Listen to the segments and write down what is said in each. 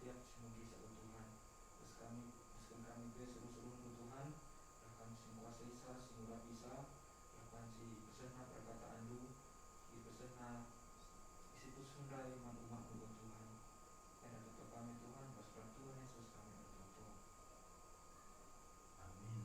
setiap semugi sabun Tuhan. Terus kami be seluruh Tuhan, akan sing kuasa isa, sing ura bisa, akan si peserna perkataan lu, si peserna isi pusundai man umat Tuhan. Dan tetap kami Tuhan, pas Tuhan Yesus kami berdoa. Amin.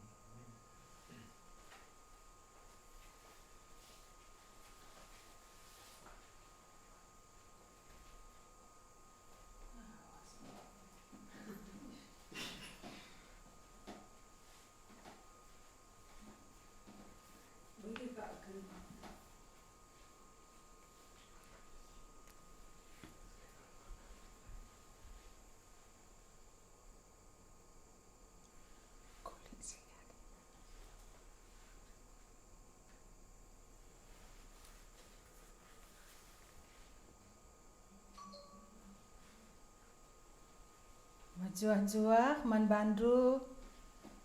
Majuah-juah man bandu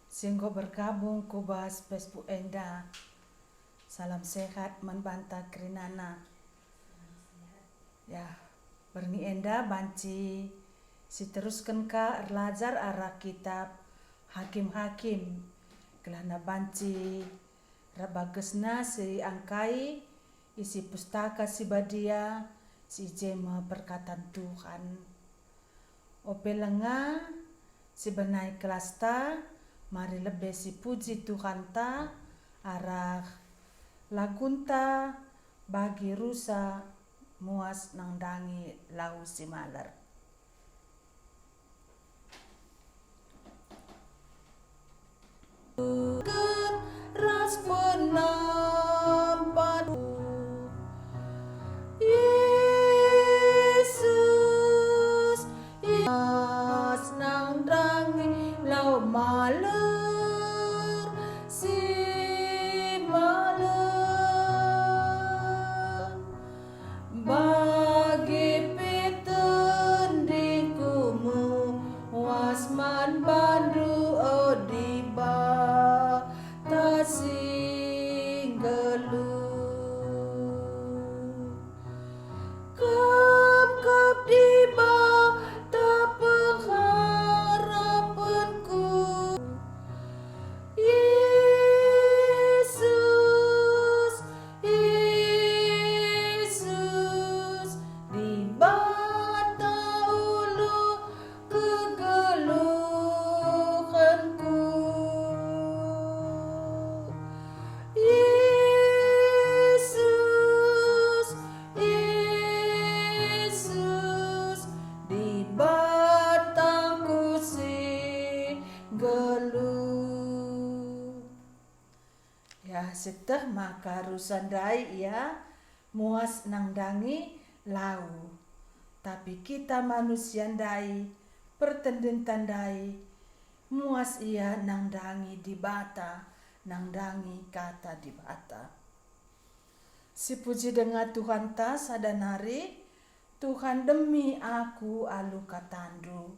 singgo bergabung kubas Facebook Enda. Salam sehat man banta krinana. Ya, berni Enda banci si teruskan ka erlajar arah kitab Hakim-hakim. Kelana banci rabagesna si angkai isi pustaka si badia si jema perkataan Tuhan. Opelenga si benai kelas ta, mari lebih si puji Tuhan ta, arah lagunta bagi rusa muas nang dangi lau si malar. Ras penampan Yesus, Yesus nang dangi lau maler si maler bagi piten dikumu wasman bandu odiba tasing gelu kap di bawah pengharapanku Yesus, Yesus di bawah ulu kegeluhanku Yesus, Yesus di batangku si geluh. Ya seteh maka rusandai ya muas nang dangi lau. Tapi kita manusia ndai pertenden tandai muas ia nang dangi di bata, nang dangi kata di bata. Si puji dengan Tuhan ta sadanari, Tuhan demi aku alu katandu.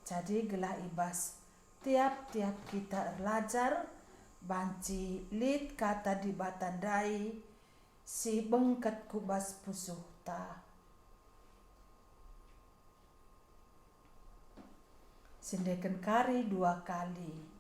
Jadi gelah ibas tiap-tiap kita erlajar banci lit kata di batandai si bengket kubas pusuh ta. Sindeken kari 2 kali.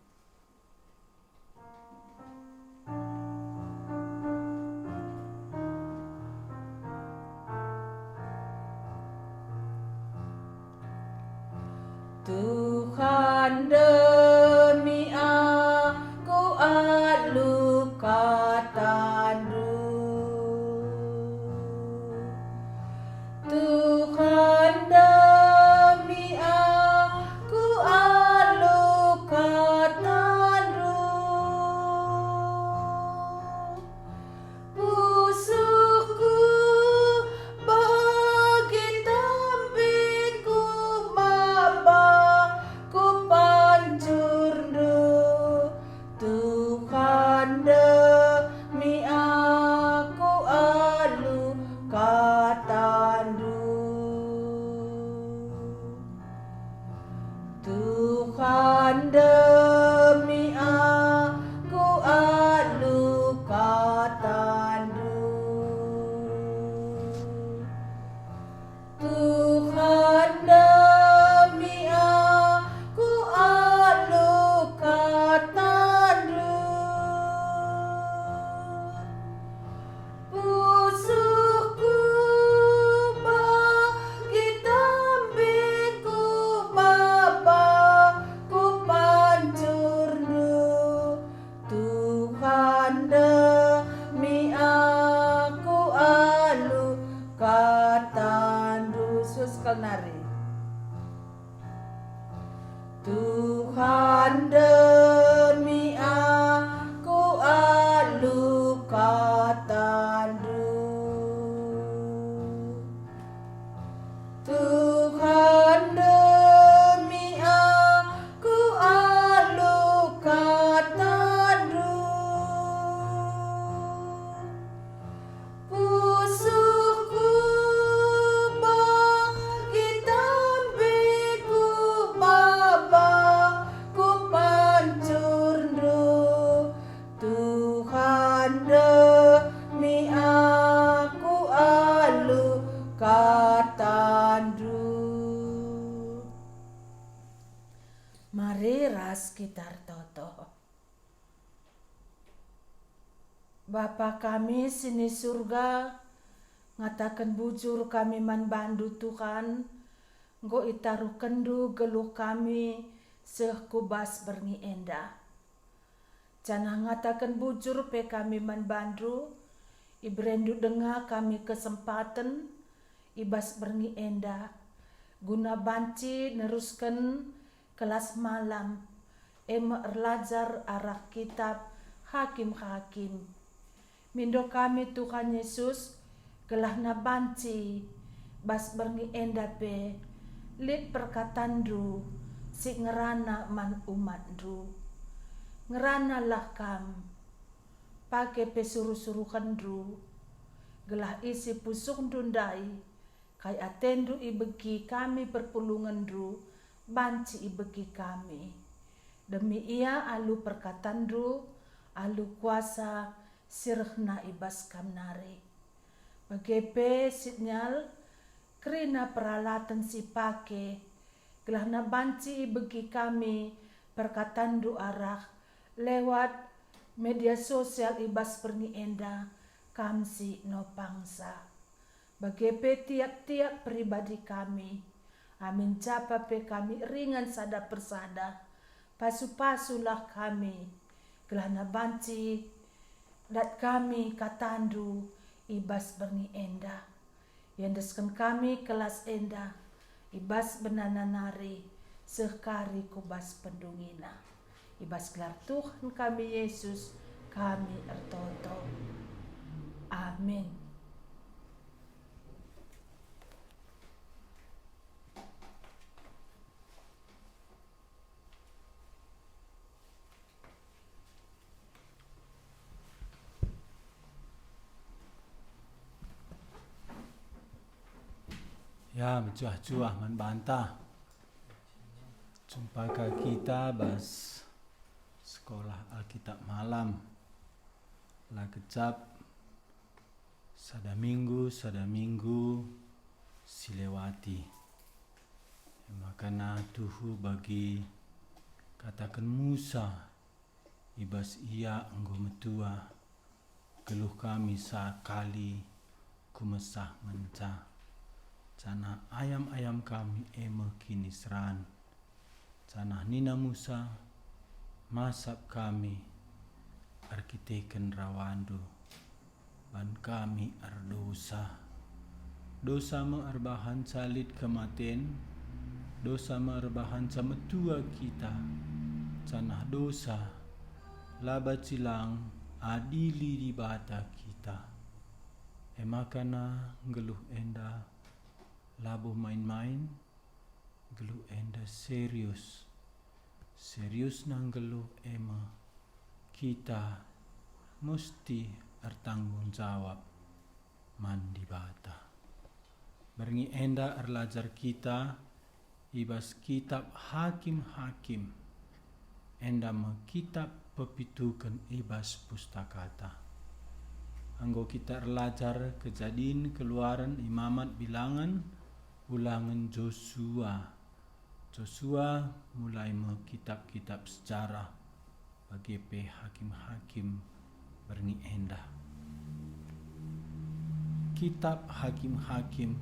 Tuhan demi aku alu katandu. Tuhan demi aku alu katandu. Pusuhku bagi tampiku maba ku pan katandu. Tuhan demi aku alu katandu. Pusuku bagi tambiku baba ku pancurdu. Tuhan demi aku alu katandu. Mari ras kita toto. Bapa kami sini surga, ngatakan bujur kami man bandu Tuhan, nggo itaruh kendu geluh kami seh kubas berngi enda. Jangan ngatakan bujur pe kami man bandu, ibrendu dengar kami kesempatan ibas berngi enda, guna banci neruskan kelas malam, erlajar arah kitab hakim-hakim. Mindo kami Tuhan Yesus, gelah na banci, bas berngi enda pe, lit perkatandu, si ngerana man umatdu. Ngerana lah kam, pake pe suruh-suruh kandu, gelah isi pusuk dundai, kai atendu ibegi kami perpulungan du, banci ibegi kami. Demi ia alu perkatandu, alu kuasa sirhna ibas kamnari. Bagepe sinyal kerina peralatan si pake, gelah na banci ibegi kami perkatandu arah lewat media sosial ibas perni enda kamsi no pangsa. Bagepe tiap-tiap pribadi kami, amin capa pe kami ringan sada persada, pasu-pasulah kami, gelah na banci dat kami katandu ibas berni enda. Yandeskan kami kelas enda, ibas benananari sekari kubas pendungina. Ibas gelar Tuhan kami Yesus, kami ertoto. Amin. Ya, mencuah-cuah man bantah. Jumpa kita bas sekolah Alkitab malam. Lah kecap sada minggu silewati. Makana tuhu bagi katakan Musa ibas ia enggo metua geluh kami sakali kumesah menca. Cana ayam-ayam kami kini seran. Cana Nina Musa masap kami arkiteken rawandu. Ban kami ardosa. Dosa meerbahan salit kematen. Dosa meerbahan sama tua kita. Cana dosa laba cilang adili di bata kita. Emakana geluh enda labuh main-main, geluh enda serius nang geluh ema kita mesti bertanggung jawab mandi bata. Berngi enda erlajar kita ibas kitab hakim-hakim, enda me kitab pepitukan ibas pustakata. Anggo kita erlajar kejadian keluaran imamat bilangan ulangan Joshua mulai kitab-kitab sejarah bagi hakim-hakim berngi enda. Kitab hakim-hakim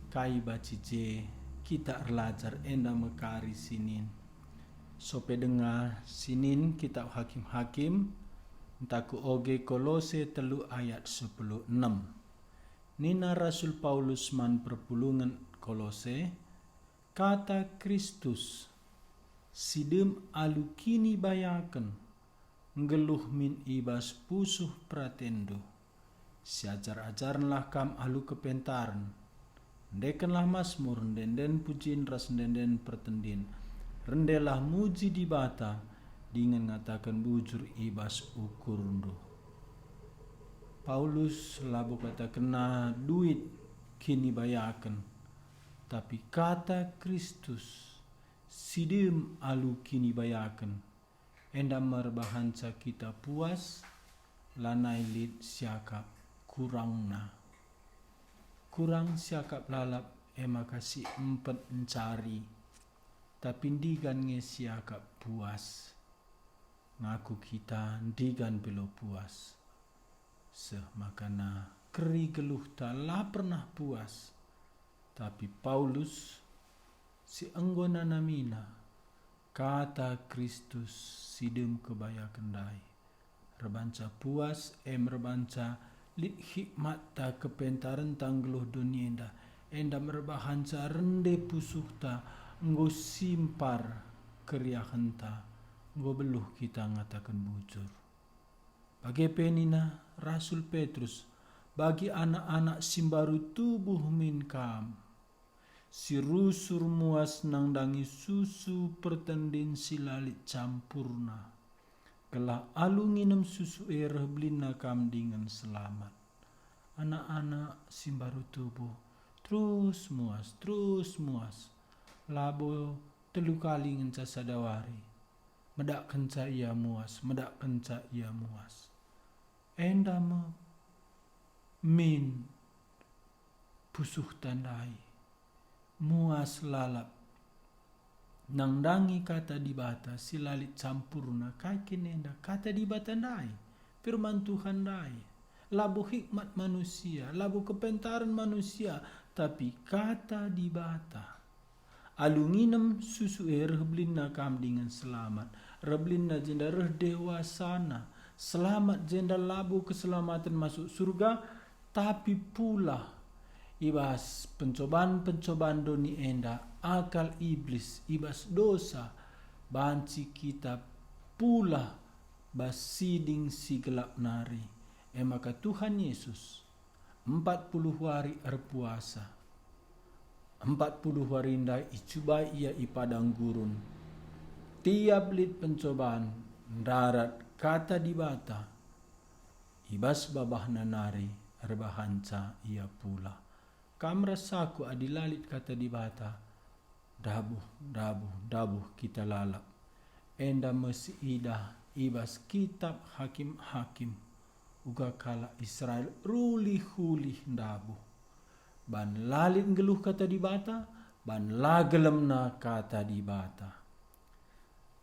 kai bacije kita erlajar enda mekari sinin. Sope dengar sinin kitab hakim-hakim Ntaku oge Kolose 3 ayat 16. Nina Rasul Paulus man perpulungan Kolose, kata Kristus sidem alu kini bayaken ngeluh min ibas pusuh pratendo. Siajar-ajarnlah kam alu kepentaran. Ndekenlah masmur, ndenden pujiin ras ndenden pertendin. Rendelah muji di bata, dengan ngatakan bujur ibas ukurndo. Paulus labu kata kena duit kini bayakan. Tapi kata Kristus sidim alu kini bayakan. Enda merbahanca kita puas, lanai lid siakap kurang siakap lalap ema kasih empat mencari. Tapi ndigan nge siakap puas. Ngaku kita ndigan belo puas. Makana keri geluh tak lah pernah puas. Tapi Paulus si enggona namina kata Kristus sidem kebaya kendai. Rebanca puas rebanca lit hikmat ta kepentaran tanggeluh dunia enda merbahanca rende pusuh ta nggo simpar keriahan ta nggo beluh kita ngatakan bujur. Bagi penina Rasul Petrus bagi anak-anak simbaru tubuh min kam si rusur muas nang dangi susu pertendin silalit campurna. Kelah alu nginem susu blina kam dengan selamat. Anak-anak simbaru tubuh terus muas. Labo telu kali ngenca sadawari. Medak kenca ia muas. Enda min pusuh tandai. Muas lalap. Nang dangi kata di bata silalit campurna kaikin enda kata di bata dai firman Tuhan dai labu hikmat manusia labu kepentaran manusia tapi kata di bata alunginem susu reblina kam dengan selamat reblina jenda dewasana selamat jenda labu keselamatan masuk surga tapi pula ibas pencobaan doni enda akal iblis ibas dosa banci kita pula basiding si gelap nari maka Tuhan Yesus 40 hari berpuasa 40 hari ndai icubai ia ipadang gurun tiap lit pencobaan darat kata di bata ibas babah nanari erbahanca ia pula kam rasaku adilalit kata di bata dabuh kita lalap enda mesi ida ibas kitab hakim uga kala Israel rulih-hulih dabuh ban lalit geluh kata di bata ban lagelemna kata di bata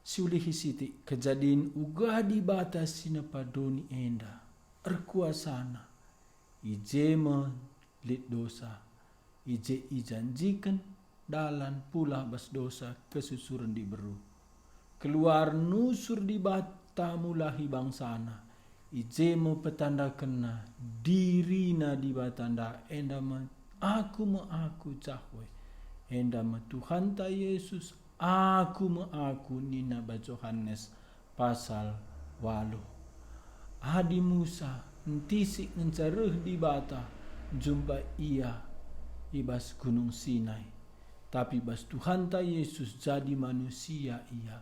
siulihi siti kejadian uga di bata sinapa doni enda erkuasana ijema lit dosa ije ijanjikan dalan pula bas dosa kesusuran diberu keluar nusur di bata mulahi bangsana ijemo petanda kena dirina di batanda enda aku cahwe enda Tuhan ta Yesus aku nina baca Yohanes pasal 8 adi Musa ntisik ngencaruh di bata jumpa ia ibas gunung Sinai tapi bas Tuhan ta Yesus jadi manusia ia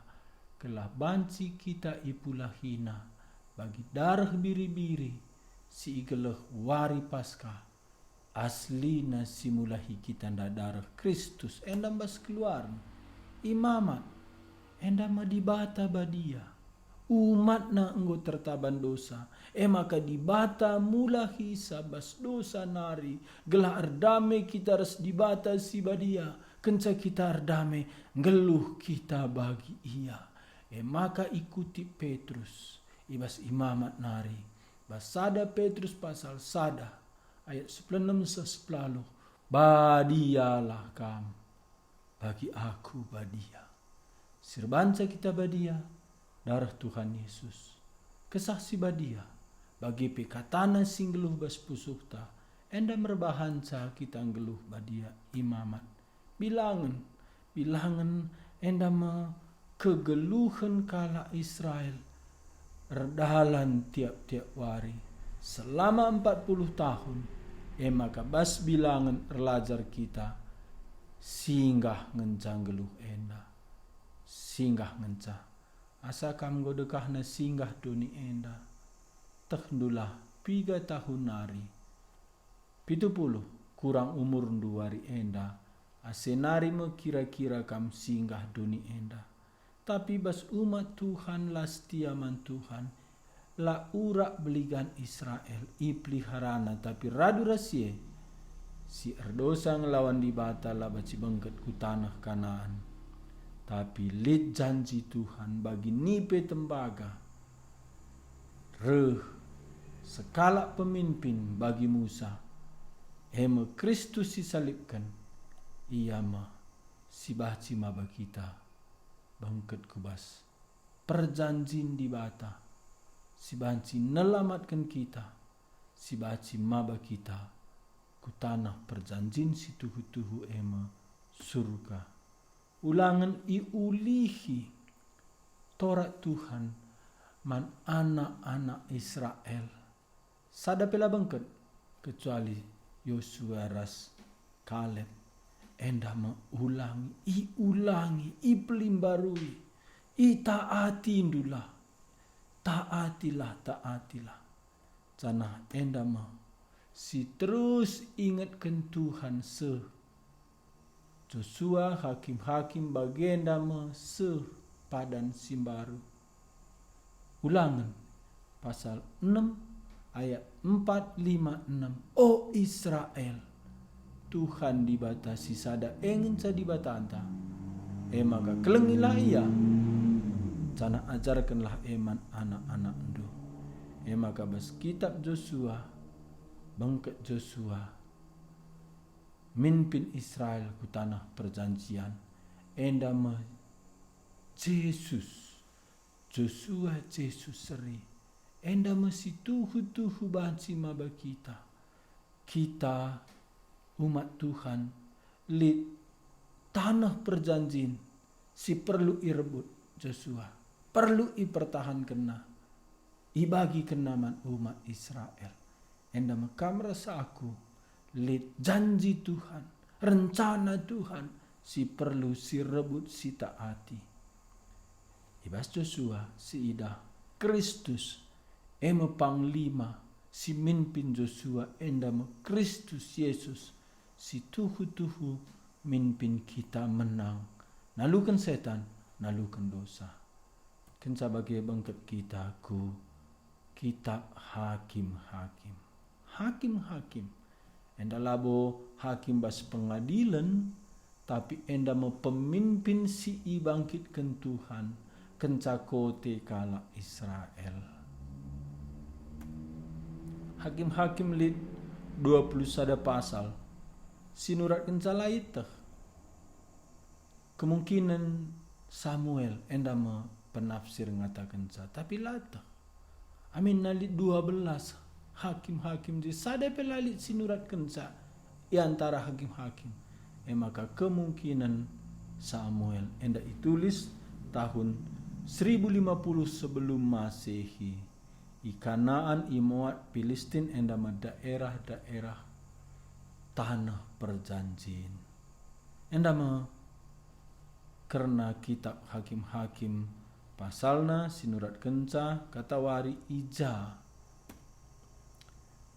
kelah banci kita ipulah hina bagi darah biri-biri si igeleh wari pasca aslina simulahi kita nda darah Kristus endam bas keluar imamat endam di bata badia umat na enggo tertaban dosa maka di bata mulahi sabas dosa nari gelah erdame kita res di bata si badia kenca kita erdame ngeluh kita bagi ia maka ikuti Petrus ibas imamat nari basada Petrus pasal sada ayat 16 badialah kam bagi aku badia sirbanca kita badia darah Tuhan Yesus kesaksi badia bagi pekatana sing geluh bas pusukta enda merbahanca kita geluh badia imamat bilangan enda kegeluhan kala Israel Erdalan tiap-tiap wari selama 40 tahun. Maka bas bilangan erlajar kita singgah ngencang geluh enda. Singgah ngencah. Asa kam godekahna singgah doni enda. Tekdulah 3 tahun nari. 70 kurang umur 2 hari enda. Asenari me kira-kira kam singgah doni enda. Tapi bas umat Tuhan lah setia man Tuhan. La urak beligan Israel ipeliharana tapi radu rasie. Si erdosa ngelawan di bata lah baci bengket ku tanah Kanaan. Tapi lit janji Tuhan bagi nipe tembaga. Sekala pemimpin bagi Musa. Eme Kristus disalibkan. Ia mah si baci maba kita. Bangket kubas. Perjanjin di bata. Si banci nelamatkan kita. Si baci maba kita. Ku tanah perjanjin si tuhu-tuhu ema surga. Ulangan iulihi. Torat Tuhan. Man anak-anak Israel. Sada pela bangket. Kecuali Yosua ras Kaleb. Enda ulangi, ipelimbarui, itaati indulah, taatilah. Canah enda si terus ingatkan Tuhan Joshua hakim-hakim bagenda padan simbaru. Ulangan pasal 6 ayat 4, 5, 6. O Israel, Tuhan dibatasi sada engin sa dibatanta. Maka kelengilah ia. Cana ajarkanlah eman anak-anak endo. Maka bas kitab Joshua, bangket Joshua, mimpin Israel ku tanah perjanjian. Endama Yesus, Joshua Yesus seri. Endama si tuhu banci maba kita. Kita umat Tuhan lit tanah perjanjian si perlu irebut Joshua, perlu ipertahankan ibagi kenaman umat Israel. Enda makam rasa aku lit janji Tuhan, rencana Tuhan si perlu si rebut si taati. Ibas Joshua si ida Kristus ema panglima si mimpin Joshua enda Kristus Yesus si tuhu mimpin kita menang. Nalukan setan, nalukan dosa. Kenca bagi bangket kita ku kitab hakim-hakim. Hakim-hakim. Enda labo hakim bas pengadilan, tapi enda pemimpin si ibangkitkan Tuhan. Kenca kote kala Israel. Hakim-hakim lid 21 pasal. Sinurat kencala itu. Kemungkinan Samuel enda penafsir ngatakan sa. Tapi lata. Amin nalit 12 hakim-hakim di sada pelalit sinurat kenca. I antara hakim-hakim. Maka kemungkinan Samuel enda ditulis tahun 1050 sebelum Masehi. I Kanaan, i Moab, Filistin enda daerah-daerah tanah perjanjian. Enda karena kitab hakim-hakim pasalna sinurat kenca kata wari ija.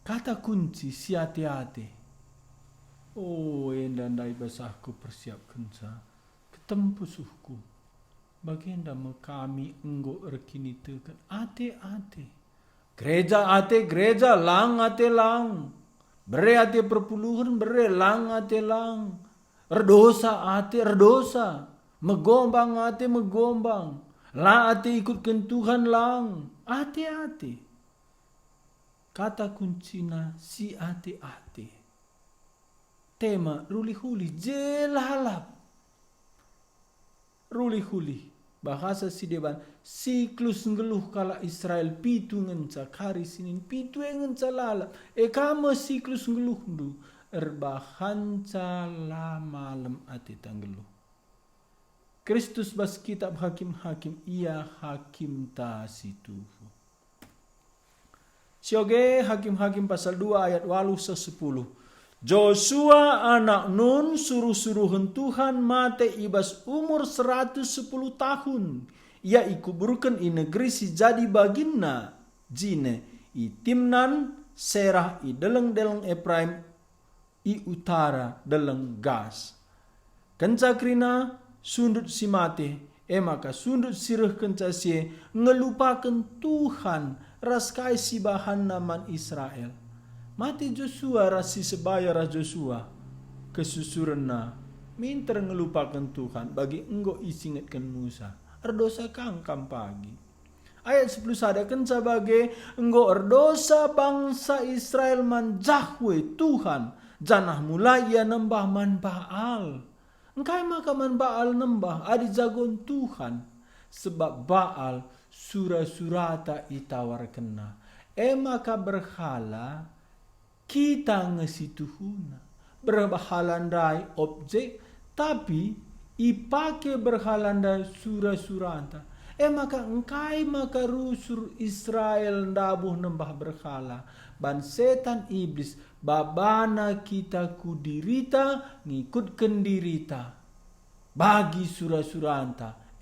Kata kunci si hati-hati. Oh enda ndai basahku persiap kenca ketempusuhku. Bagenda kami enggo rekini tekan ate-ate. Gereja ate gereja, lang ate lang. Bere ate perpuluhan, bere lang ate lang. Erdosa ate erdosa. Megombang ate megombang. La ate ikutkan Tuhan lang. Ate-ate. Kata kuncina si ate-ate. Tema ruli-huli jelalap. Ruli-huli. Bahasa si deban siklus ngeluh kala Israel pitu ngenca kari sinin pitu ngenca lalap. Kama siklus ngeluh ndu erbahanca la malam ate tanggeluh. Kristus bas kitab hakim-hakim ia hakim ta situ. Sioge Hakim-Hakim pasal 2 ayat 8-10. Joshua anak Nun suruh-suruhan Tuhan mate ibas umur 110 tahun. Ia ikuburkan i negeri si jadi baginna jine i Timnan Serah i deleng-deleng Efraim i utara deleng Gas. Kencakrina sundut si mate maka sundut sireh kenca si ngelupakan Tuhan raskai si bahan naman Israel. Mati Joshua rasi sebaya ras Joshua kesusurna minter ngelupakan Tuhan bagi enggo isingatkan Musa erdosa kangkam pagi. Ayat 10 sadakan sebagai enggo erdosa bangsa Israel man Jahwe Tuhan janah mulai ia nembah man Baal. Engkai maka man Baal nembah adi jagon Tuhan sebab Baal surah-surata itawar kena. Maka berhala kita ngesituhuna berhalandai objek tapi ipake berhalandai surah-surata. Maka engkai maka rusur Israel ndabuh nembah berhala ban setan iblis babana kita kudirita ngikutkan dirita bagi surah-surata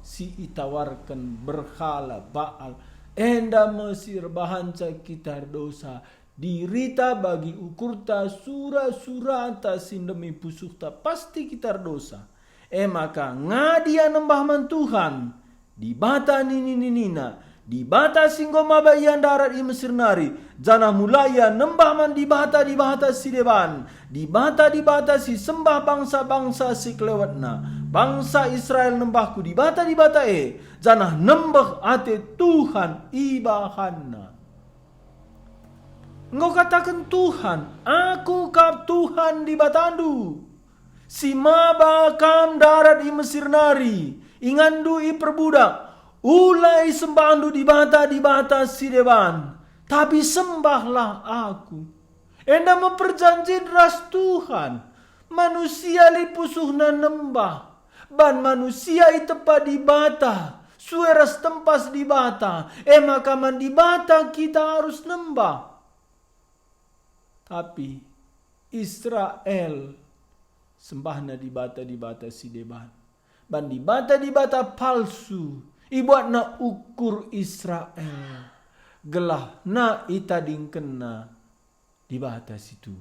si itawarkan berhala Baal enda mesir bahanca kita dosa dirita bagi ukurta surah-surata sindemi pusukta pasti kita dosa. Maka ngadia nembah man Tuhan di bata nina di bata singgo mabayan darat i Mesir nari jana mulaya nembah man di bata si deban di bata si sembah bangsa-bangsa si kelewatna bangsa Israel nembahku di bata jana nembah ate Tuhan ibahanna. Engkau katakan Tuhan, aku kap Tuhan di batandu. Si mabakam darat i Mesir nari, ingandu i perbudak, ulai sembahandu di bata si dewan. Tapi sembahlah aku. Enda memperjanji ras Tuhan, manusia li pusuhna nembah, ban manusia i tepa di bata, sueras tempas di bata, maka man di bata kita harus nembah. Tapi Israel sembahna di bata si deban. Ban di bata palsu. Ibuat na ukur Israel. Gelah na itading kena di bata situ.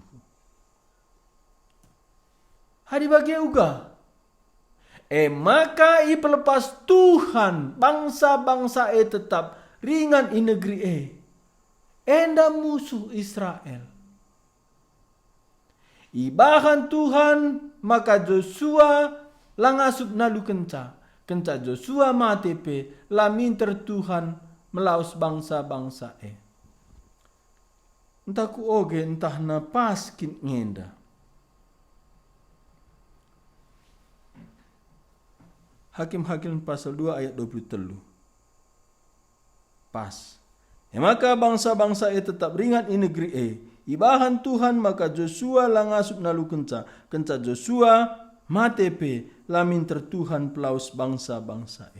Hadi bagi uga. Maka pelepas Tuhan bangsa-bangsa tetap ringan i negeri enda musuh Israel. Ibahan Tuhan maka Joshua langasup nalu kenca Joshua matepe laminter Tuhan melaus bangsa-bangsa entah ku oge entah na paskin ngenda. Hakim-Hakim pasal 2 ayat 23 pas. Maka bangsa-bangsa tetap ringan i negeri Ibahan Tuhan maka Joshua langasup nalu kenca Joshua matepe lamin tertuhan pelaus bangsa-bangsa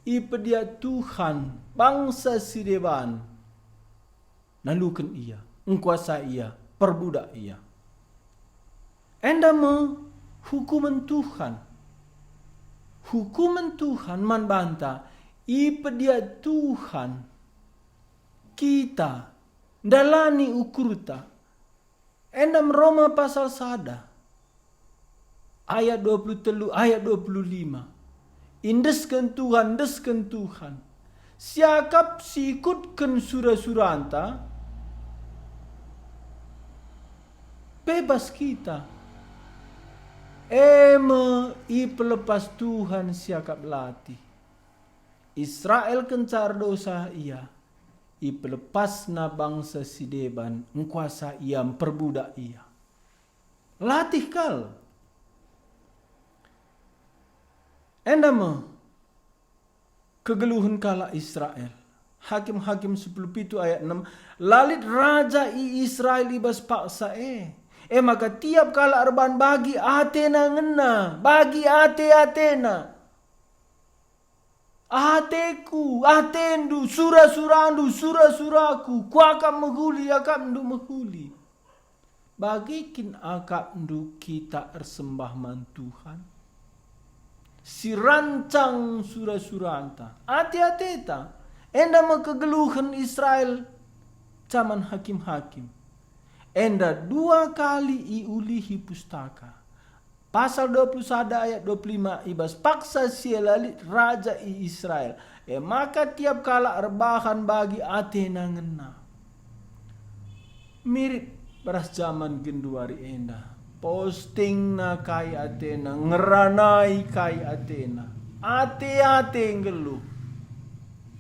Ipedia Tuhan bangsa sideban nalukan ia engkuasa ia perbudak ia endama hukuman Tuhan man banta ipedia Tuhan kita dalani ukurta endam Roma pasal sada ayat 23 ayat 25 indeskan Tuhan siakap sikutkan surah-suranta bebas kita pelepas Tuhan siakap latih Israel kencar dosa ia pelepas na bangsa si deban engkuasa ia perbudak ia latih kal endama kegeluhan kala Israel Hakim-Hakim 10 ayat 6 lalit raja i Israel ibas paksa maka tiap kala arban bagi Atena ngena bagi Atena Ateku, atendu, sura-surandu, sura-suraku, kuakam menghuli, akamdu menghuli. Bagikin akamdu kita ersembah man Tuhan. Si rancang sura-suranta, ati-ateta, enda kegeluhan Israel, zaman hakim-hakim. Enda 2 kali iulihi pustaka. Pasal 21 ayat 25 ibas paksa sielali raja Israel. Maka tiap kala rebahan bagi Athena ngena. Mirip beras zaman genduari enda. Posting na kai Athena, ngeranai kai Athena. Ate-ate ngeluh.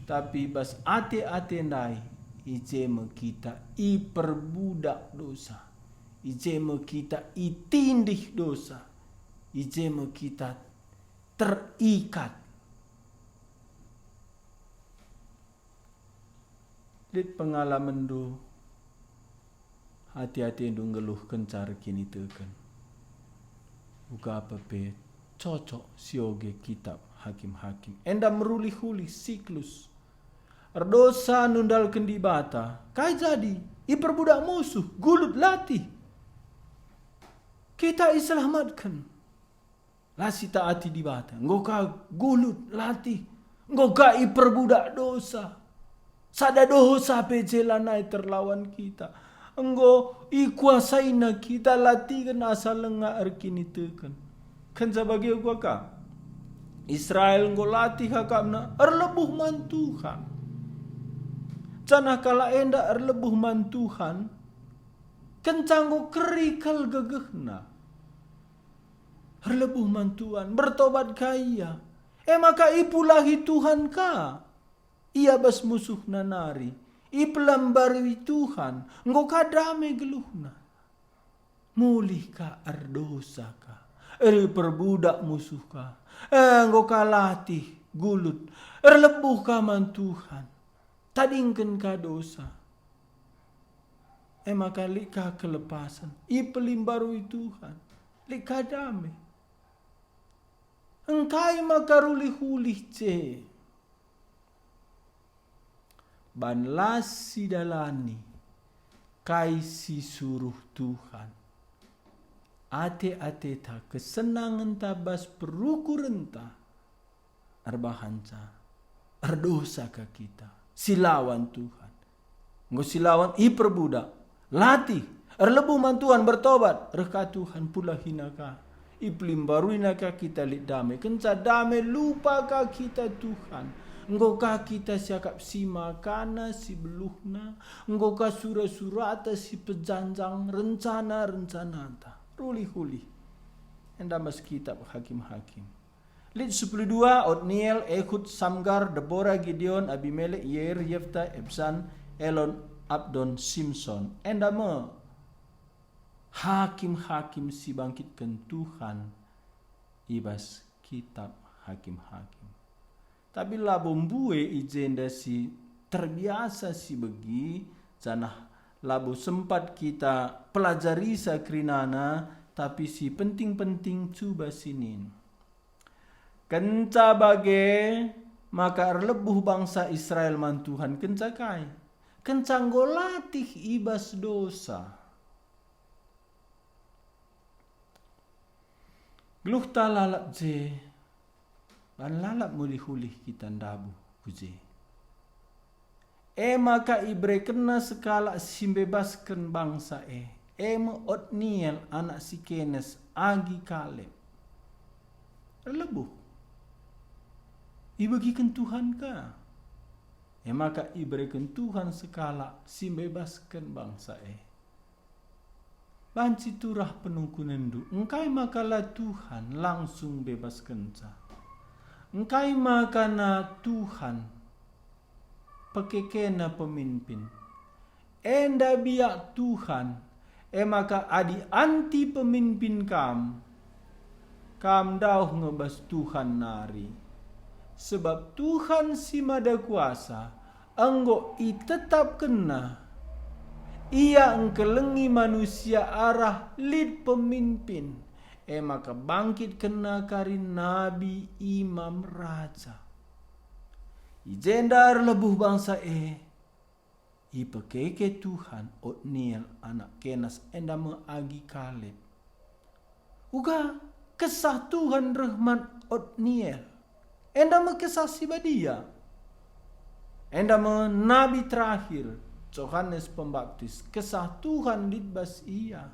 Tapi bas ate-ate nai ijeme kita iperbudak dosa. Ijeme kita itindih dosa. Ijeme kita terikat. Lihat pengalaman do. Hati-hati do ngeluh kencar kini teken. Buka apa pe cocok sioge kitab hakim-hakim. Enda meruli-huli siklus. Erdosa nundal kendi bata. Kai jadi iperbudak musuh. Gulut latih. Kita iselamatkan. Lasi taati di bata. Ngoka gulut latih. Ngoka iperbudak dosa. Sada dosa pejelanai terlawan kita. Enggo ikuasai na kita latihan asal lengah erkini teken. Kan sebagai gua ka. Israel enggo latih hakamna erlebuh man Tuhan. Canah kala enda erlebuh man Tuhan. Kencanggo kerikal gegehna. Erlebuh man Tuhan, bertobat kaya. Maka ipulahi Tuhan ka. Ia bas musuh nanari. Ipelambari Tuhan. Engkau kadame geluhna. Mulih ka erdosa ka. Perbudak musuh ka. Engkau kalatih gulut. Erlebuh ka man Tuhan. Tadingken ka dosa. Maka lika kelepasan. Ipelimbarui Tuhan. Lika damai. Engkai makaruli-hulih ce. Banlas si dalani. Kai si suruh Tuhan. Ate-ate ta kesenangan tabas perukurenta. Arbahanca. Erdosa ka kita. Silawan Tuhan. Ngo silawan iperbudak. Latih. Erlebuh man Tuhan bertobat. Reka Tuhan pula hinaka. Iplim baruinaka kita lit damai. Kenca damai lupakah kita Tuhan. Engkau kita siakap si makana si beluhna. Engkau surah-surata si pejanjang rencana-rencana ta. Ruli-huli. Endamas kitab hakim-hakim. Lit 12 Otniel, Ehud, Samgar, Deborah, Gideon, Abimelek, Yair, Yefta, Ebsan, Elon, Abdon, Simson. Endama hakim-hakim si bangkitkan Tuhan ibas kitab hakim-hakim. Tapi labo mbue ijenda si terbiasa si begi janah labo sempat kita pelajari sakrinana tapi si penting-penting coba sinin. Kenca bage maka erlebuh bangsa Israel man Tuhan kenca kai. Kenca ngolatih ibas dosa. Geluh ta lalap je. Ban lalap mulih-hulih kita ndabu kuje. Maka ibre kena sekala simbebaskan bangsa Ema Otniel anak si Kenes agi Kaleb. Lebuh. Ibagikan Tuhan ka. Maka ibrekan Tuhan sekala simbebaskan bangsa Banci turah penungkunan du. Engkai makalah Tuhan langsung bebas kenca. Engkai makana Tuhan pakekena pemimpin. Enda biak Tuhan. Maka adi anti pemimpin kam. Kam dauh ngebas Tuhan nari. Sebab Tuhan si mada kuasa. Enggo i tetap kena. Ia engkelengi manusia arah lid pemimpin. Maka bangkit kena karin nabi imam raja. Ijendar lebuh bangsa ipekeke Tuhan Otniel anak Kenas enda meagi Kaleb. Uga kesah Tuhan rahmat Otniel. Enda mekesah sibadia. Enda nabi terakhir Yohanes Pembaptis. Kesah Tuhan litbas ia.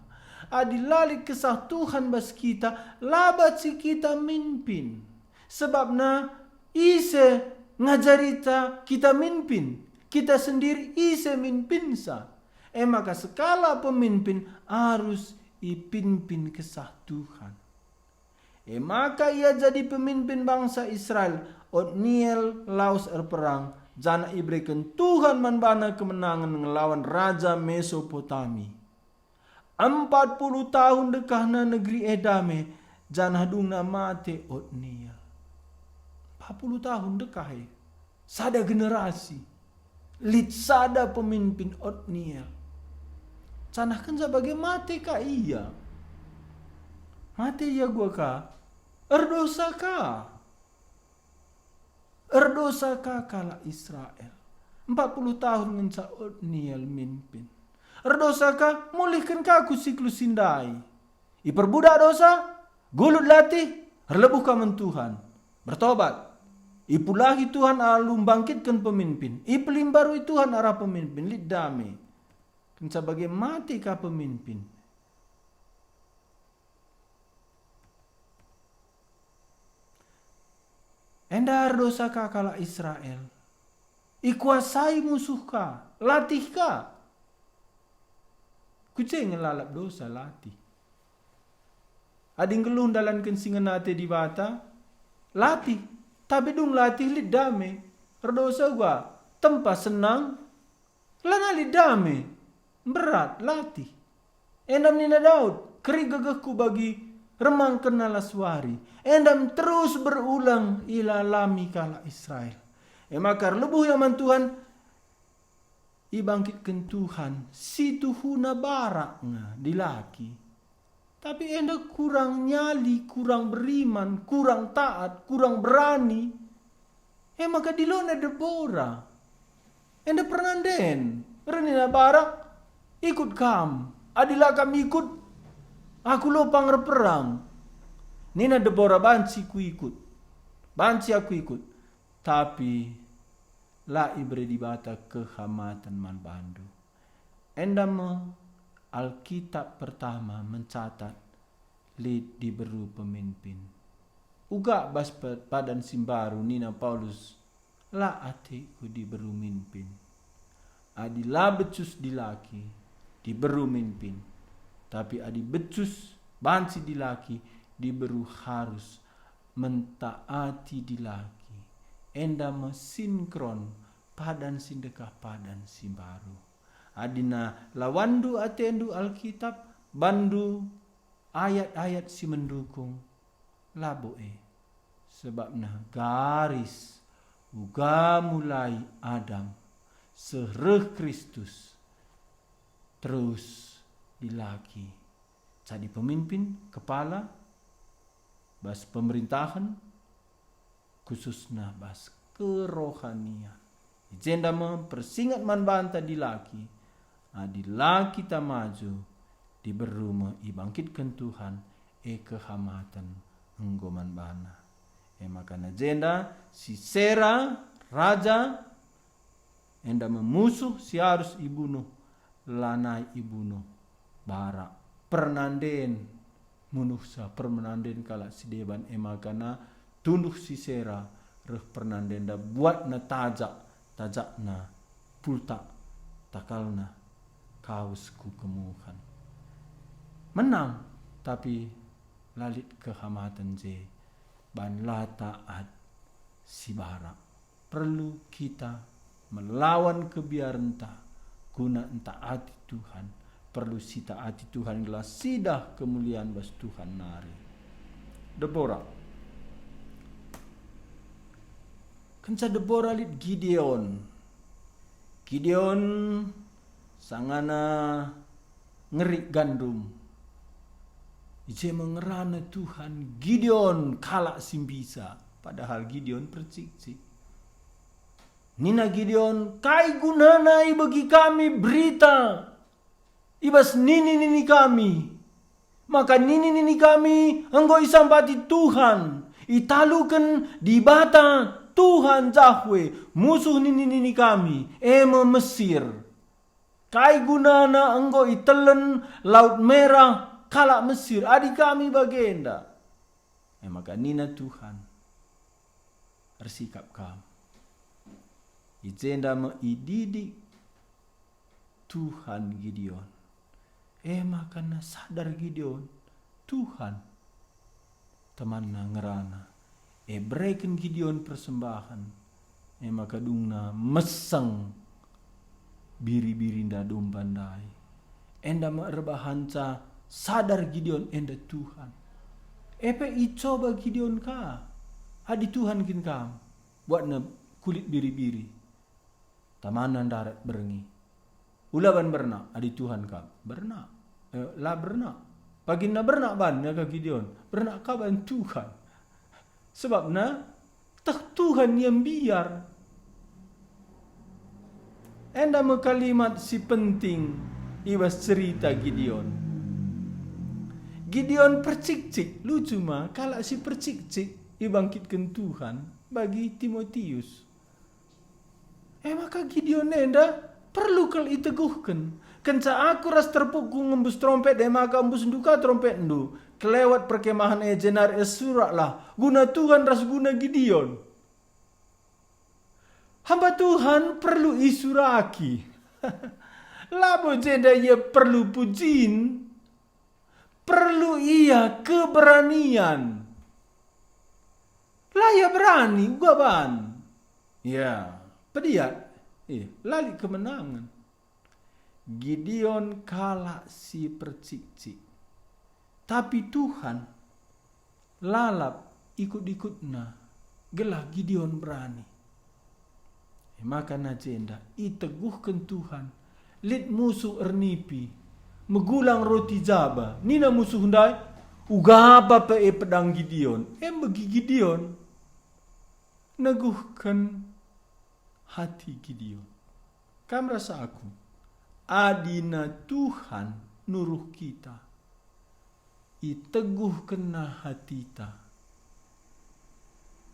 Adilalik kesah Tuhan bas kita. Labat si kita mimpin. Sebabna ise ngajarita kita mimpin. Kita sendiri ise mimpinsa. Maka sekala pemimpin harus ipimpin kesah Tuhan. Maka ia jadi pemimpin bangsa Israel. Otniel laus perang. Jana ibrekan Tuhan manbana kemenangan ngelawan Raja Mesopotami. 40 tahun dekahna negeri Edame. Jana hadungna mate Otniel. 40 tahun dekah sada generasi. Lit sada pemimpin Otniel. Canahkan sebagai mati ka iya. Mati ya gua ka. Erdosa ka. Erdosa ka kala Israel. 40 tahun ngenca Otniel mimpin. Erdosa ka mulihkan ka ku siklus sindai. Iperbudak dosa. Gulut latih. Erlebuh ka men Tuhan. Bertobat. Ipulahi Tuhan alum bangkitkan pemimpin. Ipelimbarui Tuhan arah pemimpin. Lid dame. Kan sebagai mati ka pemimpin. Endar dosa ka kala Israel. Ikuasai musuh ka. Latih ka. Kucing ngelalap dosa latih. Ading gelung dalan kensingan nate di bata. Latih. Tapi dung latih lid dame. Erdosa gua tempat senang. Lana lid dame. Berat latih. Endam nina Daud. Keri gagahku bagi remang kena laswari. Endam terus berulang ilalami kala Israel. Makar lebuh yaman Tuhan. Ibangkitkan Tuhan. Si tuhuna barak nga dilaki. Tapi enda kurang nyali, kurang beriman, kurang taat, kurang berani. Maka dilona Deborah. Enda pernanden. Renina barak. Ikut kam. Adilah kami ikut. Aku lopang perang. Nina Deborah banci ku ikut. Banci aku ikut. Tapi la ibre di bata kehamatan man bandu. Enda Alkitab pertama mencatat lid diberu pemimpin. Uga bas padan simbaru nina Paulus la atiku diberu mimpin. Adi la becus dilaki diberu mimpin. Tapi adi becus bansi dilaki diberu harus mentaati dilaki. Enda sinkron padan sindekah padan simbaru. Adina lawandu atendu Alkitab bandu ayat-ayat si mendukung laboe. Sebabna garis uga mulai Adam sereh Kristus terus dilaki. Jadi pemimpin kepala bas pemerintahan khususnya bas kerohanian. Jenda mempersingat man banta dilaki. Adilaki kita maju diberu ibangkitkan Tuhan kehamatan enggoman bana. Makana jenda si Sera raja enda memusuh si harus ibunuh lanai ibunuh bara pernanden munuhsa pernanden kala si deban makana tunduk si Sera reh pernanden da buat na tajak na pulta takalna kausku kemuhan. Menang tapi lalit kehamatan ban la taat si bara. Perlu kita melawan kebiaran guna entaati Tuhan. Perlu si taati Tuhan gelas sidah kemuliaan bas Tuhan nari. Deborah. Kenca Deborah lit Gideon sangana ngerik gandum. Ije mengerana Tuhan Gideon kalak simbisa. Padahal Gideon percik-cik. Nina Gideon, kai gunana bagi kami berita ibas nini kami. Maka nini kami engkau isambati Tuhan. Italukan di bata Tuhan Yahweh musuh nini kami. Mesir. Kai gunana engkau itelen Laut Merah kalak Mesir. Adik kami bagenda. Maka nina Tuhan. Bersikap kamu. Ijenda mendidik Tuhan Gideon. Makanya sadar Gideon, Tuhan teman ngerana. Berikan Gideon persembahan. Maka dungna meseng biri-biri nda dumpandai. Enda merbahanca sadar Gideon enda Tuhan. Icoba Gideon ka. Adi Tuhan kin kam. Buatna kulit biri-biri. Tamanan darat berengi. Ulaban berna adi Tuhan kam. Berna. Lah berna. Pagina berna ban ya ka Gideon. Berna ka ban Tuhan. Sebabna tak Tuhan yang biar. Enda kalimat si penting ibas cerita Gideon. Gideon percik-cik. Lucu mah kalau si percik-cik ibangkitkan Tuhan bagi Timotius. Maka Gideon enda perlu kal iteguhkan. Kenca aku ras terpukung ngembus trompet maka embus duka trompet ndu. Kelewat perkemahan jenar surak lah. Guna Tuhan ras guna Gideon. Hamba Tuhan perlu isuraki. Labo jeda ia perlu pujiin. Perlu ia keberanian. Lah ya berani ugaban. Ya, pediat. Lali kemenangan. Gideon kalah si percik-cik. Tapi Tuhan lalap ikut-ikutna. Gelah Gideon berani. Maka najenda iteguhkan Tuhan. Lid musuh ernipi. Megulang roti jaba. Nina musuh ndai. Ugaba pe pedang Gideon. Bagi Gideon. Neguhkan hati Gideon. Kam rasa aku. Adina Tuhan nuruh kita. Iteguh kena hatita.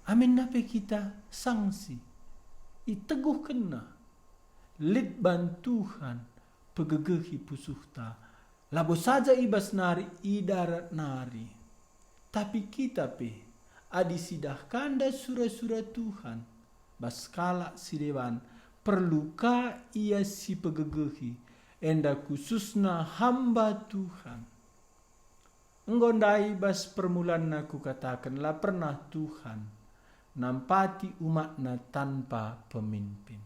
Amin nape kita sanksi. Iteguh kena. Litban Tuhan pegegehi pusuhta. Labo saja ibas nari idarat nari. Tapi kita adi sidah kanda surah-surah Tuhan. Baskala si dewan. Perlukah ia si pegegehi enda khususna hamba Tuhan. Enggondai bas permulaan aku katakan lah pernah Tuhan nampati umatna tanpa pemimpin.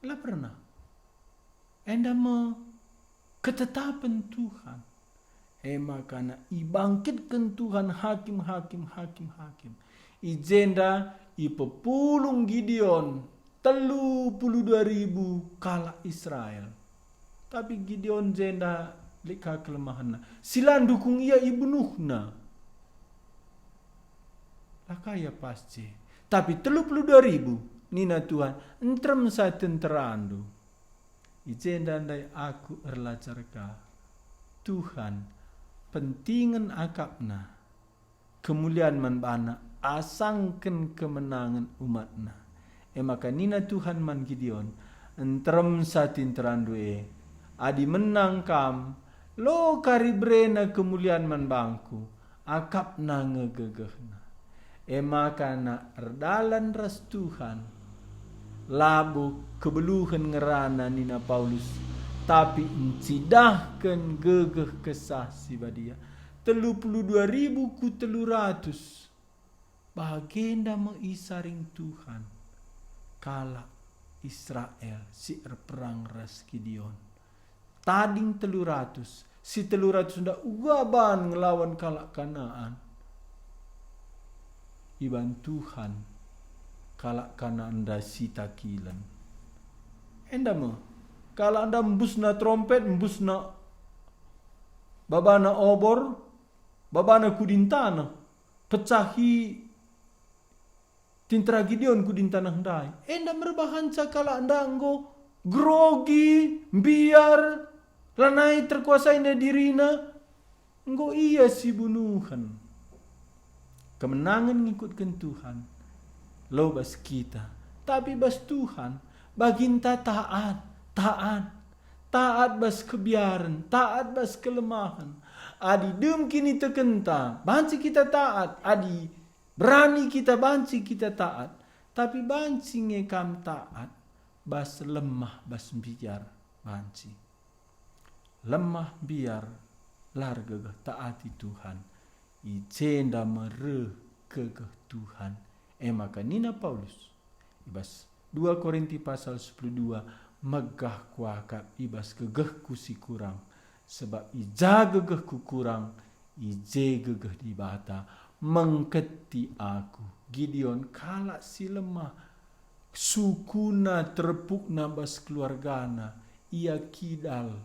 Lah pernah. Enda ketetapan Tuhan. Makana ibangkitkan Tuhan hakim. Ijenda ipepulung Gideon 32.000 kala Israel. Tapi Gideon jenda lika kelemahanna. Silan dukung ia ibunuhna. Lakaya pasce. Tapi 32.000 nina Tuhan entrem sa tenterandu. Ijenda ndai aku erlacarka. Tuhan pentingan akapna. Kemuliaan manbana asangken kemenangan umatna. Maka nina Tuhan man Gideon entrem satin terandue adi menang kam lo karibrena kemuliaan man bangku akap na ngegegehna. Maka na erdalan ras Tuhan labu kebeluhan ngerana nina Paulus tapi encidahkan gegeh kesah si badia 32.000 ku 300 bagenda mengisaring Tuhan kala Israel si perang ras Gideon. Tading 300. Si 300 sudah ugaban ngelawan kala Kanaan. Iban Tuhan kala Kanaan da si takilan. Enda mo. Kala anda embusna trompet, embusna babana obor, babana kudintana. Pecahi Tintra Gideon ku din tanang dai. Enda merbahan cakala andanggo grogi biar lanai terkuasai na dirina. Enggo iya si bunuhan. Kemenangan ngikutkan Tuhan. Lo bas kita. Tapi bas Tuhan. Baginta taat. Taat bas kebiaran. Taat bas kelemahan. Adi dem kini tekenta. Banci kita taat. Adi berani kita banci kita taat. Tapi banci ngekam taat. Bas lemah bas biar banci. Lemah biar larga taati Tuhan. Icenda mere kegeh Tuhan. Maka nina Paulus. Ibas 2 Korinti pasal 12. Megah kuakap ibas gegehku si kurang. Sebab ija gegehku kurang. Ije gegeh di bata. Mengketi aku. Gideon kalak si lemah. Sukuna terpukna bas keluargana. Ia kidal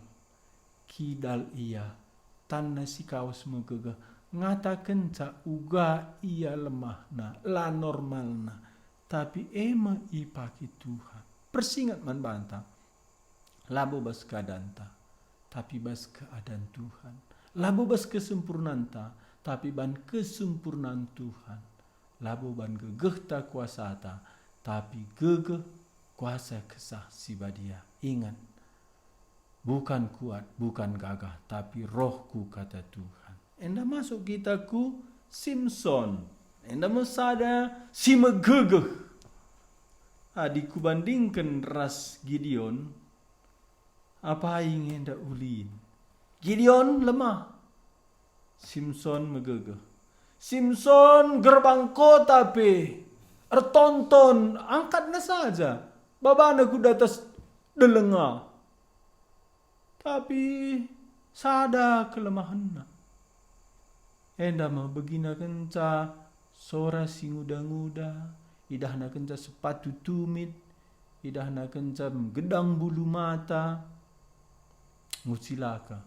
ia. Tanna si kawas megegeh. Ngatakan ca uga ia lemahna. La normalna. Tapi ema ipaki Tuhan. Persingat man bantang. Labo bas kadanta. Tapi bas keadaan Tuhan. Labo bas kesempurnanta. Tapi ban kesempurnaan Tuhan. Labo ban gegeh ta kuasa ta. Tapi gegeh kuasa kesah si badia. Ingat. Bukan kuat, bukan gagah. Tapi rohku kata Tuhan. Enda masuk kita ku Simpson. Enda mesada si megegeh. Adiku bandingkan ras Gideon. Apa yang enda ulin? Gideon lemah. Simpson megegeh. Simpson gerbang kota pe. Ertonton. Angkatnya saja. Babana ku datas delenga. Tapi sada kelemahanna. Enda mah begina kenca sora si nguda-nguda, idahna kenca sepatu tumit, idahna kenca gedang bulu mata, ngucilaka.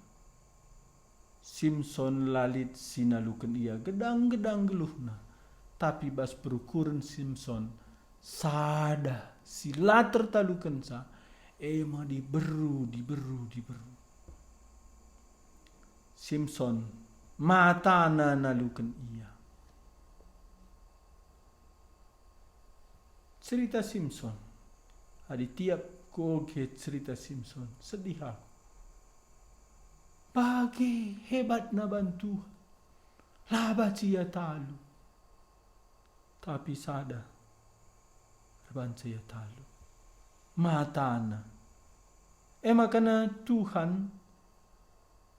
Simpson lalit sinalukan ia gedang-gedang geluhna, tapi bas berukuran Simpson sada sila tertalukan sa, emah diberu. Simpson mata nalukan ia. Cerita Simpson. Adi tiap koge cerita Simpson. Sedih aku. Bagi hebat na bantu. Laba cia talu. Tapi sada. Reban cia talu. Matana. Makana Tuhan.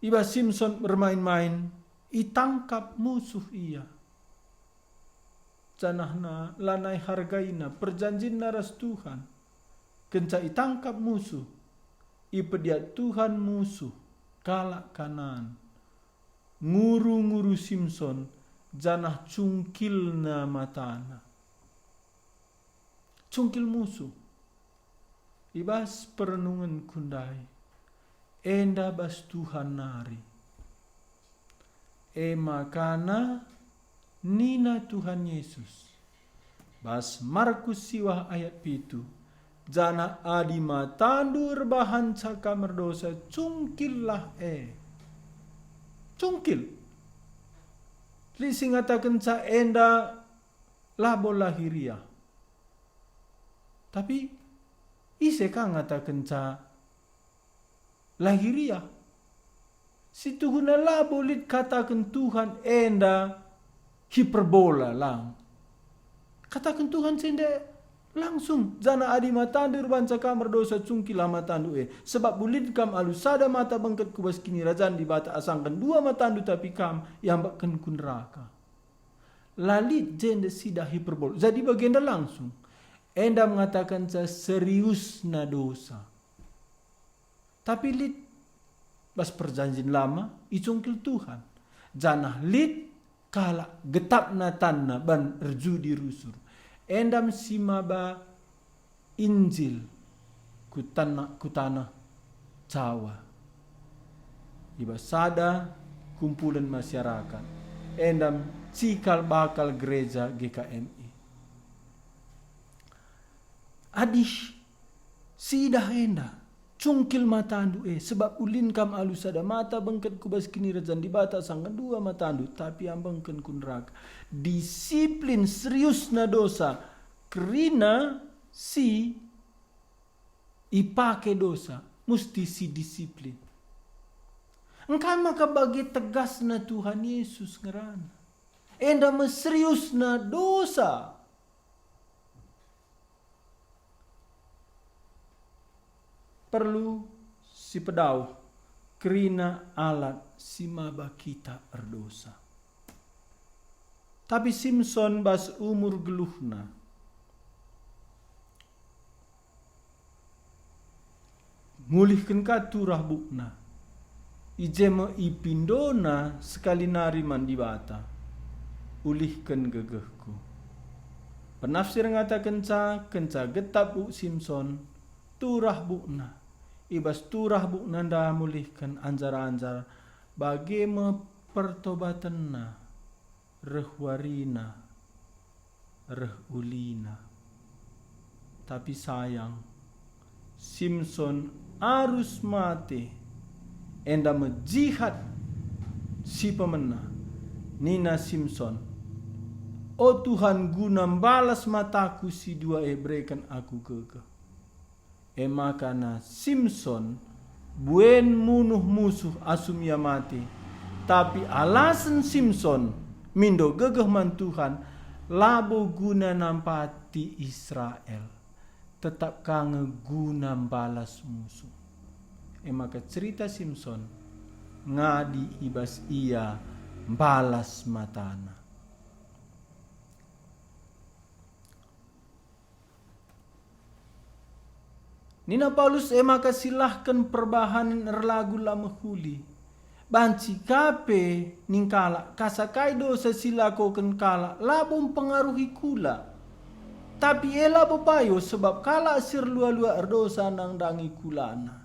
Iba Simpson bermain-main, itangkap musuh ia. Canahna lanai hargaina, perjanjin naras Tuhan. Kenca itangkap musuh, ipediat Tuhan musuh, kalak kanan. Nguru-nguru Simpson, janah cungkilna matana. Cungkil musuh. Ibas perenungan kundai. Enda bas Tuhan nari. Makana nina Tuhan Yesus. Bas Markus siwah ayat 7. Jana adi matandu rebahan caka merdosa cungkillah Cungkil. Lisi ngatakan ca enda labo lahiria. Tapi ise ka ngatakan ca lahiria. Si Tuhan labo lit katakan Tuhan enda hiperbola lang. Katakan Tuhan senda langsung jana adi matandu banca kamar dosa cungkilah matandu sebab bulit kam alusada mata bangket kubas kini rajan di bata asangkan 2 matandu tapi kam yang bakkan kun neraka. Lalit jende sida hiperbol. Jadi bagian langsung. Enda mengatakan serius na dosa. Tapi lit bas perjanjian lama icungkil Tuhan. Janah lit kala getap na tanna ban erjudi rusur. Endam simaba Injil kutana Jawa. Iba sada kumpulan masyarakat. Endam cikal bakal gereja GKMI. Adis sidah enda cungkil matandu sebab ulin kam alusada mata bengket kubas kini rezan di bata sangkan dua matandu tapi ambengken kun neraka. Disiplin serius na dosa kerina si ipake dosa mesti si disiplin. Engkau maka bagi tegas na Tuhan Yesus ngerana. Enda meserius na dosa. Perlu si pedau kerina alat si maba kita erdosa. Tapi Simson bas umur geluhna. Ngulihkan katurah bukna. Ijema ipindona sekali nariman di bata. Ulihkan gegehku. Penafsir ngatakan kenca getap bu Simson turah bukna. Ibas turah bukna nda mulihkan anjar-anjar bagi pertobatanna rehwarina rehulina. Tapi sayang Simson harus mati enda menjihad si pemena Nina Simson. Oh Tuhan guna balas mataku si dua berikan aku gegeh. Makana Simson buen munuh musuh asum ia mati. Tapi alasan Simson mindo gegeh man Tuhan labo guna nampati Israel. Tetap kange guna balas musuh. Maka cerita Simson ngadi ibas ia balas matana. Nina Paulus maka silahkan perbahanan erlagu lama huli. Banci kape ningkala kasakai dosa silakoken kala labum pengaruhi kula. Tapi labo payo sebab kala sir lua-lua erdosa nang dangi kulana.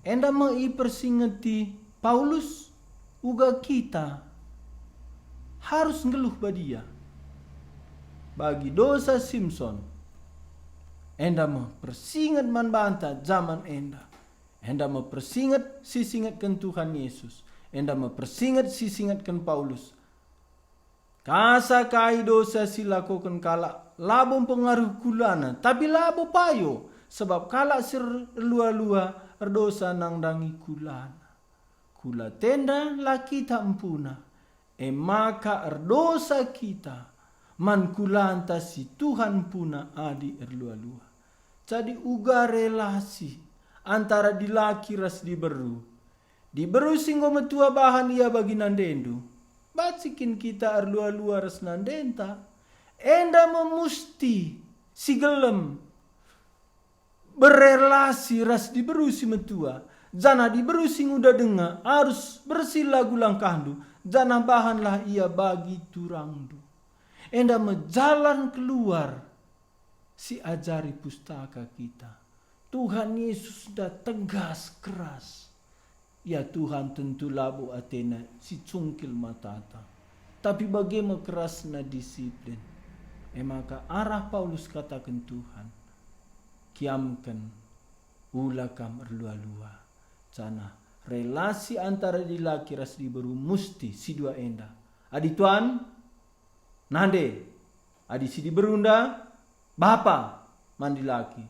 Enda mai persingeti Paulus uga kita harus ngeluh badia. Bagi dosa Simson enda mau persingat man banta zaman enda. Enda mau persingat sisingatkan Tuhan Yesus. Enda mau persingat sisingatkan Paulus. Kasa kai dosa silakokan kala labom pengaruh kulana. Tapi labo payo. Sebab kala sir lua-lua erdosa nang dangi kulana. Kula tenda la kita empuna. Maka erdosa kita. Man kulanta si Tuhan puna adi erlua-lua. Jadi uga relasi antara dilaki ras diberu. Diberu singgo metua bahan ia bagi nandendu. Batsikin kita erlua-lua ras nandenta. Enda memusti si gelem berrelasi ras diberu si metua. Jana diberu sing udah dengar harus bersilagu langkahdu. Jana bahanlah ia bagi turangdu. Enda menjalan keluar si ajari pustaka kita. Tuhan Yesus sudah tegas keras. Ya Tuhan tentu labu Athena si cungkil matata. Tapi bagaimana kerasna disiplin. Maka arah Paulus katakan Tuhan. Kiamkan ulakam erlua-lua. Cana relasi antara dilaki ras diberu musti si dua enda. Adi Tuhan nande. Adi si diberunda Bapa mandi laki.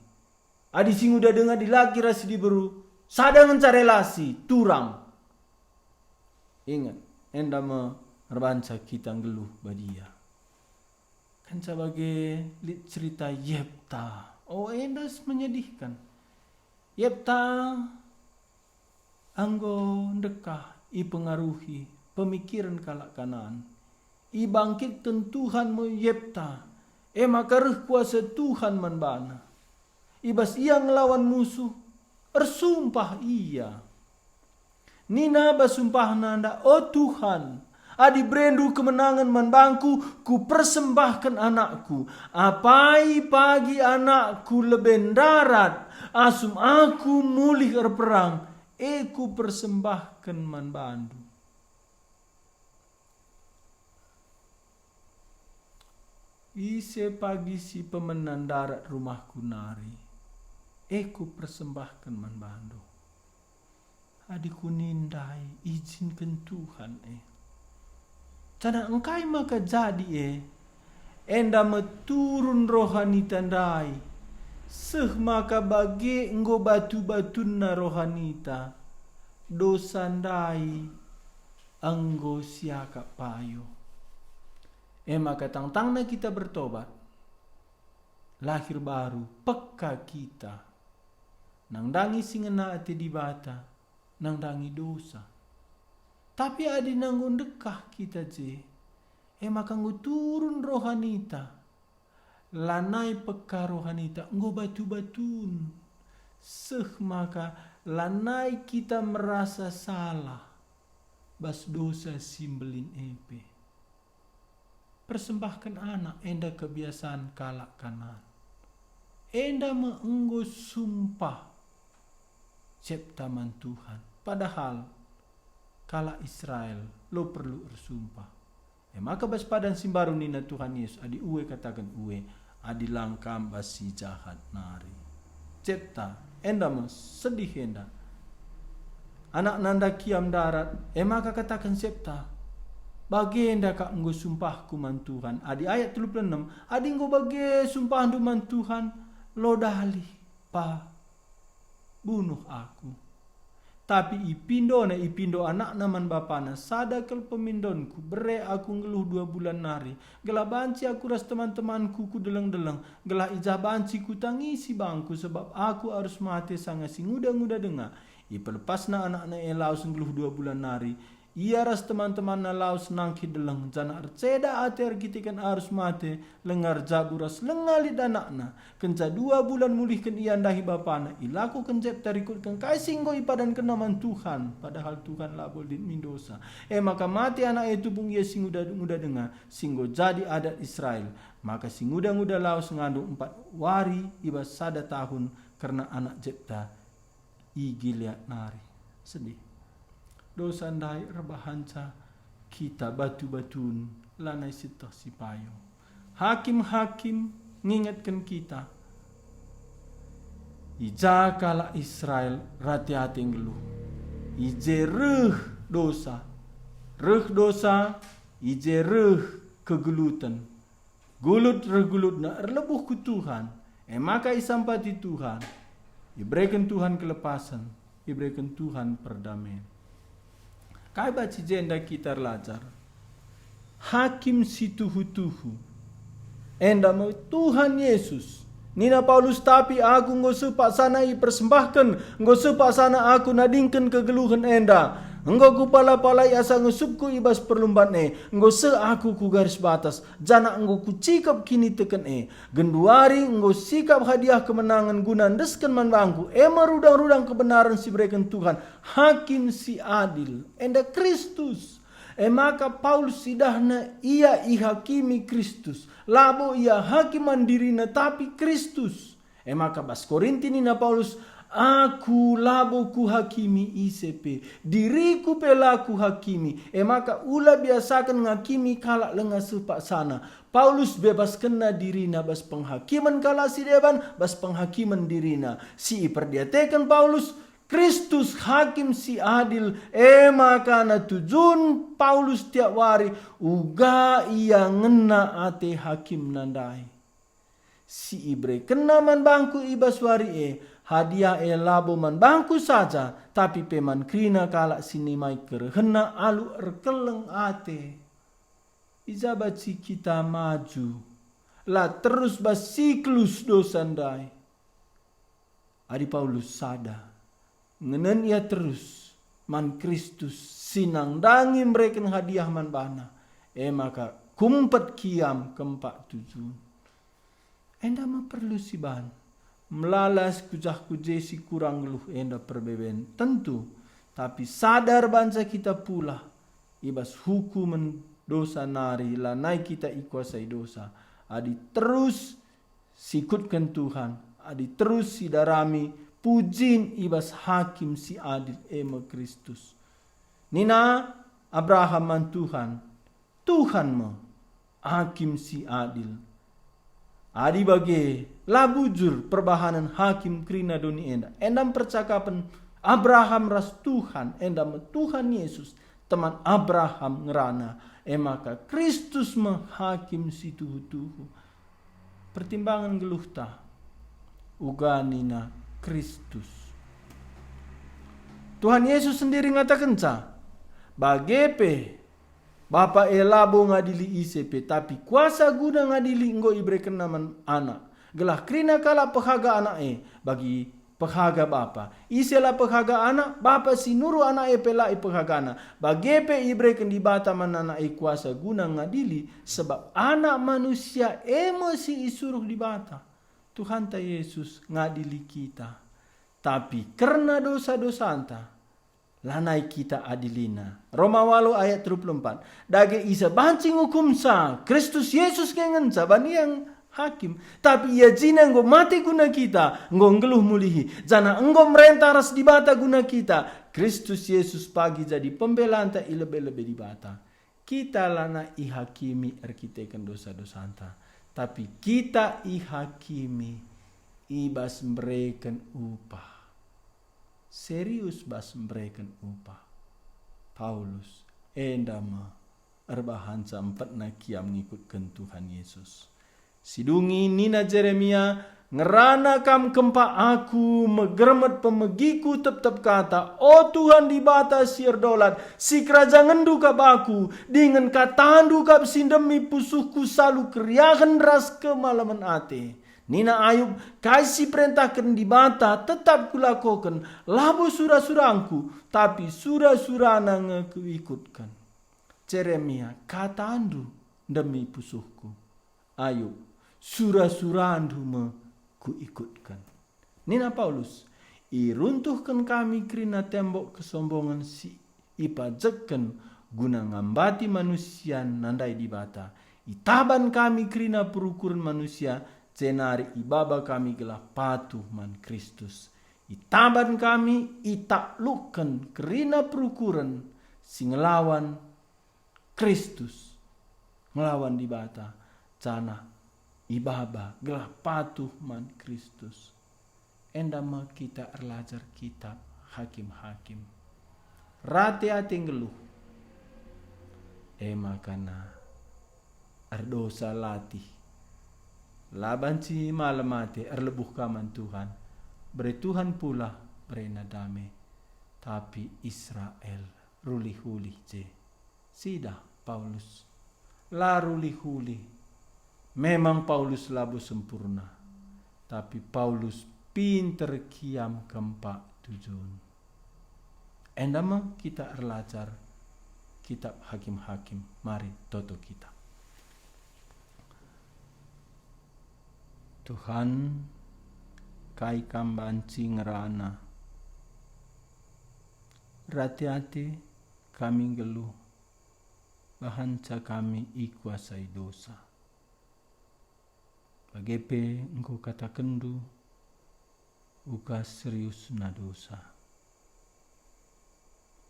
Adi sing udah dengar di laki rasi diberu. Sadang ngenca relasi. Turang. Ingat. Enda merbanca kita ngeluh badia. Kan sebagai cerita Yefta. Oh enda menyedihkan. Yefta anggo dekah. I pengaruhi pemikiran kalak kanan. I bangkitkan Tuhan mo Yefta. Maka reh kuasa Tuhan manbana. Ibas ia ngelawan musuh. Ersumpah ia. Nina basumpah nanda. Oh Tuhan. Adi berendu kemenangan manbangku. Ku persembahkan anakku. Apai pagi anakku leben darat. Asum aku mulih erperang. Ku persembahkan manbandu. ise pagi si pemenan darat rumahku nari, ku persembahkan man bando. Adiku nindai, izinkan Tuhan Cana engkai maka jadi enda meturun rohani tandai, seh maka bagi enggo batu-batuna rohanita, dosandai enggo siaka payo. Maka tangtangna kita bertobat, lahir baru, peka kita, nangdangi singena ati dibata, nangdangi dosa. Tapi adi nanggun dekah kita maka nggo turun rohanita, lanai peka rohanita, nggo batu-batun, seh maka lanai kita merasa salah, bas dosa simbelin persembahkan anak, enda kebiasaan kalak kanan. Enda meenggo sumpah ciptaman Tuhan. Padahal kala Israel lo perlu bersumpah. Maka bas padan simbaru nina Tuhan Yesus adi uwe katakan uwe adi langkam basi jahat nari. Cipta enda sedih enda. Anak nanda kiam darat maka katakan cipta bagi enda kak nggo sumpahku man Tuhan. Adi ayat 36 adi nggo bagi sumpah ndu man Tuhan lo dali pa bunuh aku. Tapi ipindo anak naman bapana sada kel pemindonku bere aku ngeluh 2 bulan nari. Gelah banci aku ras teman-temanku ku deleng-deleng. Gelah ijah banci ku tangisi bangku sebab aku harus mati sanga si nguda-nguda dengar. Ipelepasna anak-anak elaus ngeluh 2 bulan nari. Ia ras teman-teman na laus nangki deleng jana arceda ater kitikan harus mate lengar jaburas lengalit anakna kenca 2 bulan mulihkan ia ndahi bapana ilaku kencep tarikut kai singgo ipadan kenaman Tuhan padahal Tuhan labol din mindosa maka mati anak itu pun ia singuda dengar singgo jadi adat Israel maka singuda laus ngandung 4 wari ibas sada tahun karena anak Jepta igiliat nari sedih. Dosa ndai rebahanca kita batu-batun lanai sitah sipayo. Hakim-hakim ngingatkan kita. Ija kala Israel rati-hati ngeluh. Ije reh dosa. Ije reh kegelutan. Gulut na erlebuh ku Tuhan. Maka isampati Tuhan. Iberikan Tuhan kelepasan. Iberikan Tuhan perdamaian. Kai baci jenda kita lajar. Hakim si tuhu-tuhu. Enda mau Tuhan Yesus. Nina Paulus tapi aku nggo sepak sana i persembahkan. Nggo sepak sana aku nadingkan kegeluhan enda. Nggo ku pala-palai asa ngusupku ibas perlumban Nggo se aku ku garis batas. Jana nggo ku cikap kini teken Genduari nggo sikap hadiah kemenangan guna deskan man bangku. Merudang-rudang kebenaran si berikan Tuhan. Hakim si adil. Enda Kristus. Maka Paulus sidahna ia ihakimi Kristus. Labo ia hakiman dirina tapi Kristus. Maka bas Korinti nina Paulus. Aku labo ku hakimi ICP. Diriku pelaku hakimi. Maka ula biasakan ngakimi kalak lenga sepak sana. Paulus bebas kena dirina bas penghakiman kala si deban. Bas penghakiman dirina. Si perdiatekan Paulus. Kristus hakim si adil. Maka na tujun Paulus tiap wari. Uga ia ngena ate hakim nandai. Si ibre kena man bangku ibas wari hadiah labo man bangku saja. Tapi peman krina kalak sini mai kerhena alu erkeleng ate. Izabaci kita maju. La terus bas siklus dosandai. Adi Paulus sadar. Ngenen ia terus man Kristus sinang dangi mereka hadiah man bana. Maka kumpet kiam keempat tujuh. Enda ma perlu si ban. Melalas kujah kujesi kurang luh enda perbeben. Tentu. Tapi sadar bangsa kita pula. Ibas hukuman dosa nari. Lanai kita ikuasai dosa. Adi terus sikutkan Tuhan. Adi terus sidarami. Pujin ibas hakim si adil Kristus. Nina Abraham man Tuhan. Tuhan mo hakim si adil. Adi bagi labujur perbahanan hakim krina doni enda. Endam percakapan Abraham ras Tuhan, endam Tuhan Yesus teman Abraham ngerana. Maka Kristus menghakim situ tuhu. Pertimbangan geluh ta uganina Kristus. Tuhan Yesus sendiri ngatakan bagepe Bapa elabo ngadili ICP, tapi kuasa guna ngadili enggo ibreken naman anak. Gelah krina kala pehaga anak bagi pehaga bapa. Isela pehaga anak, bapa sinuru anak pelai pehaga anak. Bagepe ibreken di bata man anak kuasa guna ngadili, sebab anak manusia emosi isuruh di bata. Tuhan ta Yesus ngadili kita. Tapi karena dosa-dosa anta, lanai kita adilina. Roma 8 ayat 34. Dage isa bancing hukum sa. Kristus Yesus kengen sa bani yang hakim. Tapi ia jina enggo mati guna kita. Enggo ngeluh mulihi. Jana enggo merentah ras di bata guna kita. Kristus Yesus pagi jadi pembelaan ta ilebe-lebe di bata. Kita lana ihakimi arkiteken dosa-dosa anta. Tapi kita ihakimi ibas mereken upah. Serius bas mereken upah. Paulus endama erbahan sampat na kiam ngikutkan Tuhan Yesus. Sidungi nina Jeremia ngerana kam kempa aku megermet pemegiku tetap kata, oh Tuhan di bata sir dolat si kerajaan duka baku dengan katandu kap sindemi pusuhku salu keriahan ras kemalaman ate. Nina Ayub kasih perintahkan di bata tetap kulakokan labo surah-surangku tapi surah-surana ngekuikutkan. Jeremia kata andu demi pusuhku. Ayub surah-surandu mekuikutkan. Nina Paulus iruntuhkan kami krina tembok kesombongan si ipajekken guna ngambati manusia nandai di bata. Itaban kami krina perukuran manusia cenari ibaba kami gelah patuh man Kristus. Itaban kami itaklukan kerina perukuran si ngelawan Kristus. Ngelawan di bata. Cana ibaba gelah patuh man Kristus. Endama kita erlajar kitab hakim-hakim. Rati-hati ngeluh. Makana erdosa latih. Laban si malamate erlebuh kaman Tuhan. Beri Tuhan pula berena damai. Tapi Israel ruli-huli je. Sida Paulus. La ruli-huli. Memang Paulus labu sempurna. Tapi Paulus pinter kiam kempak tujuan. Endama kita erlajar kitab hakim-hakim. Mari toto kita. Tuhan kai kambanci ngerana. Rati-hati kami geluh. Bahanca kami ikuasai dosa. Bagepe engkau kata kendu. Uga serius na dosa.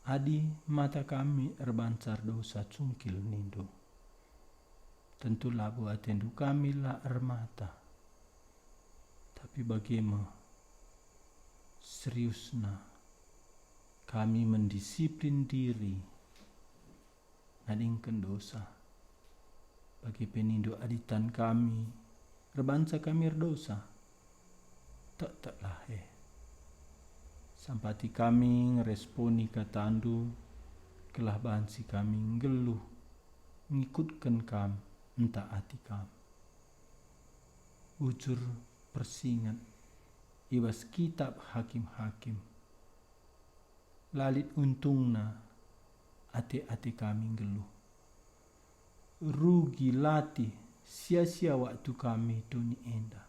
Adi mata kami erbancar dosa cungkil nindo. Tentu labu atendu kami la ermata. Tapi bagaimana seriusna kami mendisiplin diri nadingkan dosa bagi penindo aditan kami rebansa kami berdosa tak sampati kami ngeresponi katandu kelah bansi kami ngeluh ngikutkan kam entah hati kam ujur persingat ibas kitab hakim-hakim lalit untungna ate-ate kami geluh rugi latih sia-sia waktu kami duni enda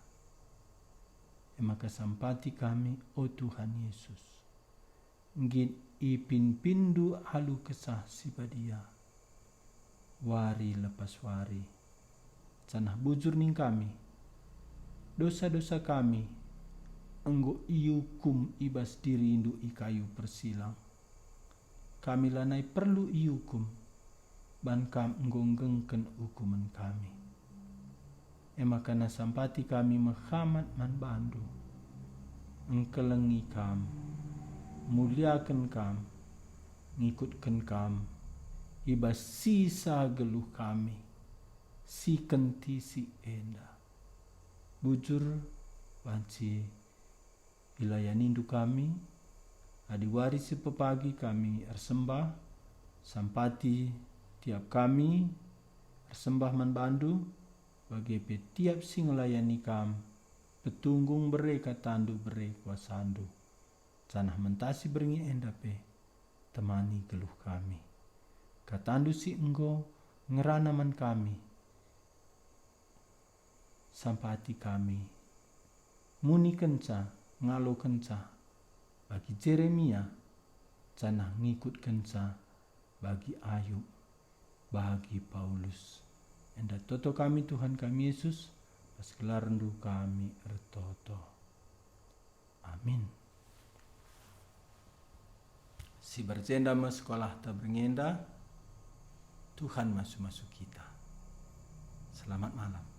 maka sampati kami oh Tuhan Yesus ngin ipin pindu halu kesah sibadia wari lepas wari canah bujur ning kami dosa-dosa kami enggo iukum ibas diri indu ikayu persilang. Kami lanai perlu iukum ban kam enggo nggengken hukuman kami. makana sampati kami menghamat man bandu, engkelengi kam, muliakan kam, ngikutkan kam, ibas sisa geluh kami, si kenti si enda. Bujur banci ilayanindu kami, adi warisi pepagi kami ersembah, sampati tiap kami ersembah man bandu, bagi tiap sing layani kam, petunggung bere katandu bere kuasandu, canah mentasi beringi endape, temani geluh kami. Katandu si enggo ngerana man kami, sampati kami, muni kenca, ngalo kenca, bagi Jeremia, canah ngikut kenca, bagi Ayub, bagi Paulus. Enda toto kami Tuhan kami Yesus, pas kelar-rendu kami ertoto. Amin. Si berjenda ma sekolah ta berngenda, Tuhan masuk-masuk kita. Selamat malam.